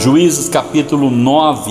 Juízes capítulo 9.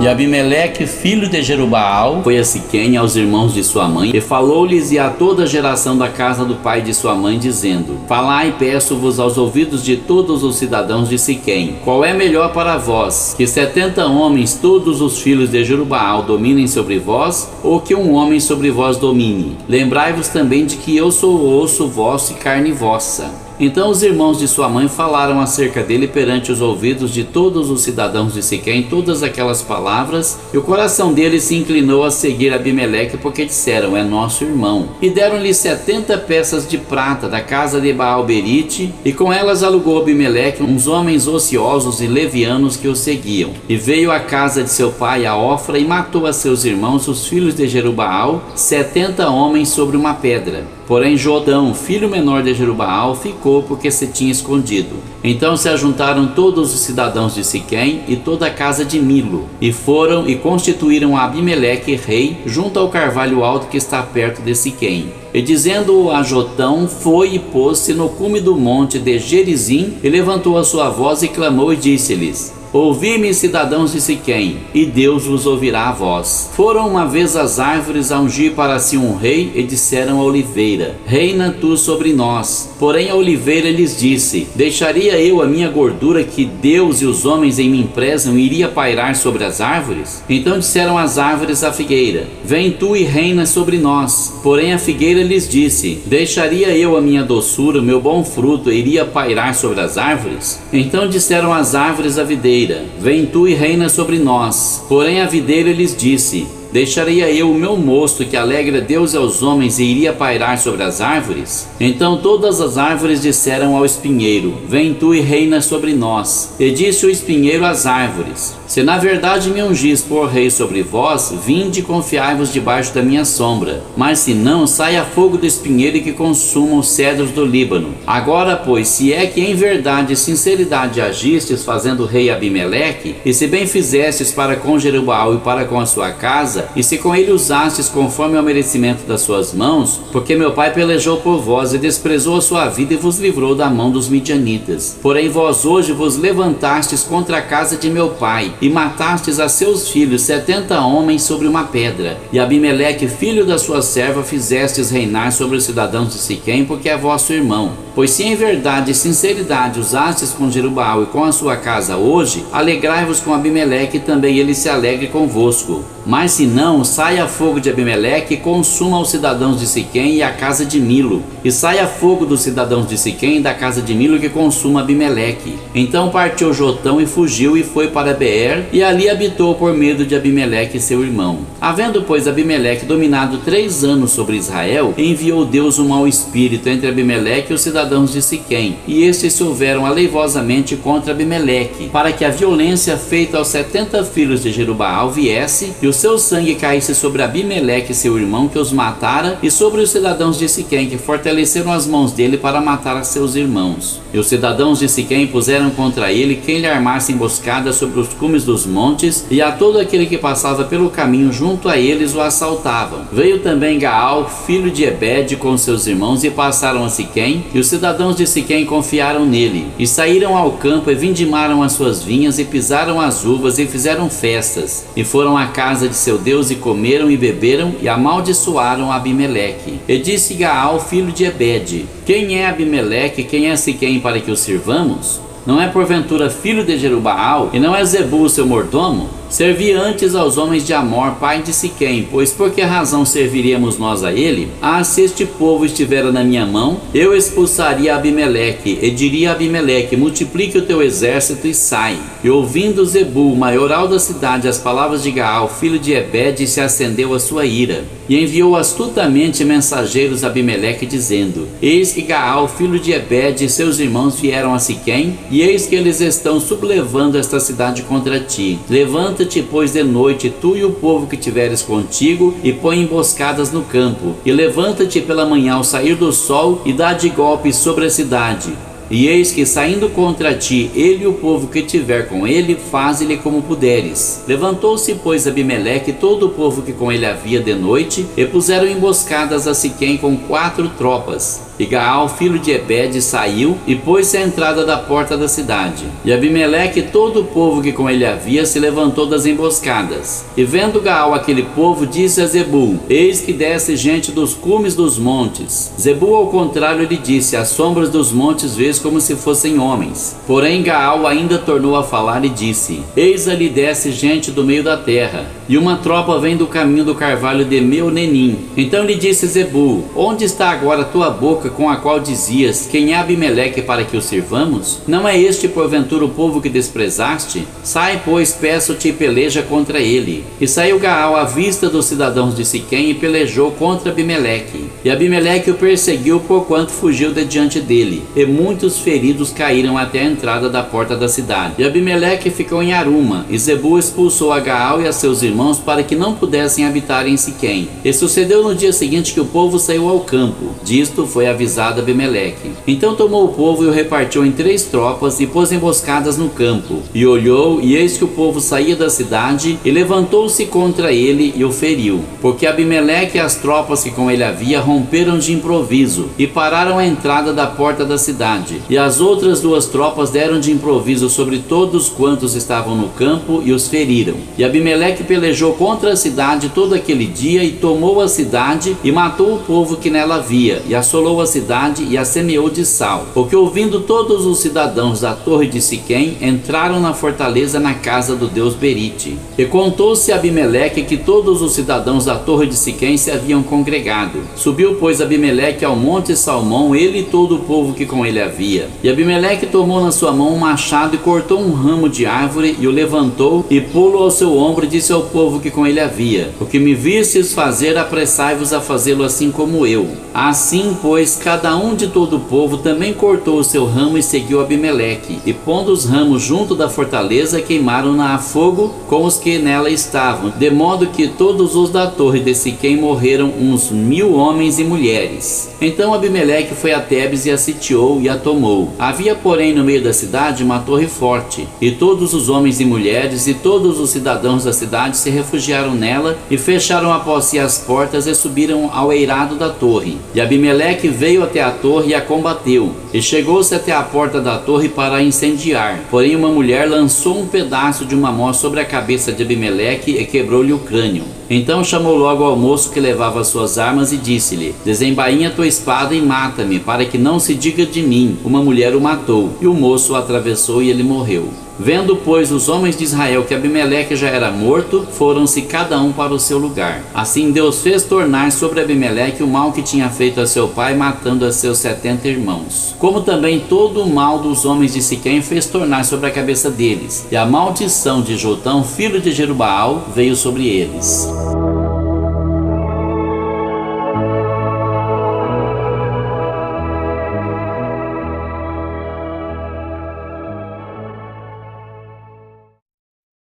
E Abimeleque, filho de Jerubaal, foi a Siquém, aos irmãos de sua mãe, e falou-lhes e a toda a geração da casa do pai de sua mãe, dizendo: Falai, peço-vos aos ouvidos de todos os cidadãos de Siquém, qual é melhor para vós, que 70 homens, todos os filhos de Jerubaal, dominem sobre vós, ou que um homem sobre vós domine? Lembrai-vos também de que eu sou osso vosso e carne vossa. Então os irmãos de sua mãe falaram acerca dele perante os ouvidos de todos os cidadãos de Siquém todas aquelas palavras, e o coração deles se inclinou a seguir Abimeleque, porque disseram: é nosso irmão. E deram-lhe 70 peças de prata da casa de Baal-Berite, e com elas alugou Abimeleque uns homens ociosos e levianos que o seguiam. E veio à casa de seu pai a Ofra, e matou a seus irmãos, os filhos de Jerubaal, 70 homens sobre uma pedra. Porém Jodão, filho menor de Jerubaal, ficou porque se tinha escondido. Então se ajuntaram todos os cidadãos de Siquém e toda a casa de Milo, e foram e constituíram a Abimeleque rei junto ao carvalho alto que está perto de Siquém. E dizendo a Jotão, foi e pôs-se no cume do monte de Gerizim, e levantou a sua voz e clamou e disse-lhes: Ouvi-me, cidadãos de Siquém, e Deus vos ouvirá a voz. Foram uma vez as árvores a ungir para si um rei, e disseram à oliveira: Reina tu sobre nós. Porém a oliveira lhes disse: Deixaria eu a minha gordura que Deus e os homens em mim prezam e iria pairar sobre as árvores? Então disseram as árvores à figueira: Vem tu e reina sobre nós. Porém a figueira lhes disse: Deixaria eu a minha doçura, o meu bom fruto, e iria pairar sobre as árvores? Então disseram as árvores à videira: Vem tu e reina sobre nós. Porém a videira lhes disse: Deixaria eu o meu mosto que alegra Deus aos homens e iria pairar sobre as árvores? Então todas as árvores disseram ao espinheiro: Vem tu e reina sobre nós. E disse o espinheiro às árvores: Se na verdade me ungis por rei sobre vós, vinde e confiai-vos debaixo da minha sombra. Mas se não, saia fogo do espinheiro e que consuma os cedros do Líbano. Agora, pois, se é que em verdade e sinceridade agistes fazendo rei Abimeleque, e se bem fizestes para com Jerubaal e para com a sua casa, e se com ele usastes conforme ao merecimento das suas mãos, porque meu pai pelejou por vós e desprezou a sua vida e vos livrou da mão dos midianitas. Porém vós hoje vos levantastes contra a casa de meu pai, e matastes a seus filhos 70 homens sobre uma pedra. E Abimeleque, filho da sua serva, fizestes reinar sobre os cidadãos de Siquém, porque é vosso irmão. Pois se em verdade e sinceridade usastes com Jerubaal e com a sua casa hoje, alegrai-vos com Abimeleque, e também ele se alegre convosco. Mas se não, saia fogo de Abimeleque e consuma os cidadãos de Siquém e a casa de Milo. E saia fogo dos cidadãos de Siquém e da casa de Milo que consuma Abimeleque. Então partiu Jotão e fugiu e foi para Beer, e ali habitou por medo de Abimeleque seu irmão. Havendo pois Abimeleque dominado 3 anos sobre Israel, enviou Deus um mau espírito entre Abimeleque e os cidadãos de Siquém, e estes se houveram aleivosamente contra Abimeleque, para que a violência feita aos 70 filhos de Jerubaal viesse, e o seu sangue caísse sobre Abimeleque seu irmão, que os matara, e sobre os cidadãos de Siquém, que fortaleceram as mãos dele para matar a seus irmãos. E os cidadãos de Siquém puseram contra ele quem lhe armasse emboscada sobre os cumes dos montes, e a todo aquele que passava pelo caminho junto a eles o assaltavam. Veio também Gaal, filho de Ebed, com seus irmãos, e passaram a Siquém, e os cidadãos de Siquém confiaram nele, e saíram ao campo e vindimaram as suas vinhas, e pisaram as uvas, e fizeram festas, e foram à casa de seu Deus, e comeram e beberam, e amaldiçoaram Abimeleque. E disse Gaal, filho de Ebed: Quem é Abimeleque, quem é Siquém, para que o sirvamos? Não é porventura filho de Jerubaal, e não é Zebul seu mordomo? Servi antes aos homens de Amor, pai de Siquém, pois por que razão serviríamos nós a ele? Se este povo estivera na minha mão, eu expulsaria Abimeleque, e diria a Abimeleque: multiplique o teu exército e sai. E ouvindo Zebul, maioral da cidade, as palavras de Gaal, filho de Ebed, se acendeu a sua ira, e enviou astutamente mensageiros a Abimeleque, dizendo: Eis que Gaal, filho de Ebed, e seus irmãos vieram a Siquém, e eis que eles estão sublevando esta cidade contra ti. Levanta-te, pois, de noite, tu e o povo que tiveres contigo, e põe emboscadas no campo. E levanta-te pela manhã ao sair do sol, e dá de golpes sobre a cidade. E eis que, saindo contra ti, ele e o povo que tiver com ele, faze-lhe como puderes. Levantou-se, pois, Abimeleque e todo o povo que com ele havia de noite, e puseram emboscadas a Siquém com 4 tropas. E Gaal, filho de Ebed, saiu e pôs-se à entrada da porta da cidade. E Abimeleque e todo o povo que com ele havia se levantou das emboscadas. E vendo Gaal aquele povo, disse a Zebul: eis que desce gente dos cumes dos montes. Zebul, ao contrário, lhe disse: as sombras dos montes vês como se fossem homens. Porém Gaal ainda tornou a falar e disse: eis ali desce gente do meio da terra, e uma tropa vem do caminho do carvalho de Meunenim. Então lhe disse Zebul: onde está agora a tua boca com a qual dizias: quem é Abimeleque para que o sirvamos? Não é este porventura o povo que desprezaste? Sai, pois, peço-te, e peleja contra ele. E saiu Gaal à vista dos cidadãos de Siquém e pelejou contra Abimeleque. E Abimeleque o perseguiu, porquanto fugiu de diante dele, e muitos feridos caíram até a entrada da porta da cidade. E Abimeleque ficou em Aruma, e Zebul expulsou a Gaal e a seus irmãos para que não pudessem habitar em Siquém. E sucedeu no dia seguinte que o povo saiu ao campo. Disto foi avisado Abimeleque. Então tomou o povo e o repartiu em 3 tropas e pôs emboscadas no campo. E olhou, e eis que o povo saía da cidade, e levantou-se contra ele e o feriu. Porque Abimeleque e as tropas que com ele havia romperam de improviso e pararam a entrada da porta da cidade. E as outras 2 tropas deram de improviso sobre todos quantos estavam no campo e os feriram. E Abimeleque pelejou contra a cidade todo aquele dia e tomou a cidade e matou o povo que nela havia, e assolou a cidade e a semeou de sal. Porque ouvindo todos os cidadãos da torre de Siquém, entraram na fortaleza na casa do deus Berite. E contou-se a Abimeleque que todos os cidadãos da torre de Siquém se haviam congregado. Subiu, pois, Abimeleque ao monte Salmão, ele e todo o povo que com ele havia. E Abimeleque tomou na sua mão um machado e cortou um ramo de árvore e o levantou e pô-lo ao seu ombro e disse ao povo que com ele havia: o que me vistes fazer, apressai-vos a fazê-lo assim como eu. Assim, pois, cada um de todo o povo também cortou o seu ramo e seguiu Abimeleque. E pondo os ramos junto da fortaleza, queimaram-na a fogo com os que nela estavam, de modo que todos os da torre de Siquém morreram, uns 1000 homens e mulheres. Então Abimeleque foi a Tebes e a sitiou e a tomou. Havia, porém, no meio da cidade uma torre forte, e todos os homens e mulheres e todos os cidadãos da cidade se refugiaram nela e fecharam após si as portas e subiram ao eirado da torre. E Abimeleque veio até a torre e a combateu, e chegou-se até a porta da torre para a incendiar. Porém uma mulher lançou um pedaço de uma mó sobre a cabeça de Abimeleque e quebrou-lhe o crânio. Então chamou logo ao moço que levava suas armas e disse-lhe: desembainha tua espada e mata-me, para que não se diga de mim: uma mulher o matou. E o moço o atravessou e ele morreu. Vendo, pois, os homens de Israel que Abimeleque já era morto, foram-se cada um para o seu lugar. Assim Deus fez tornar sobre Abimeleque o mal que tinha feito a seu pai, matando a seus 70 irmãos. Como também todo o mal dos homens de Siquém fez tornar sobre a cabeça deles. E a maldição de Jotão, filho de Jerubaal, veio sobre eles.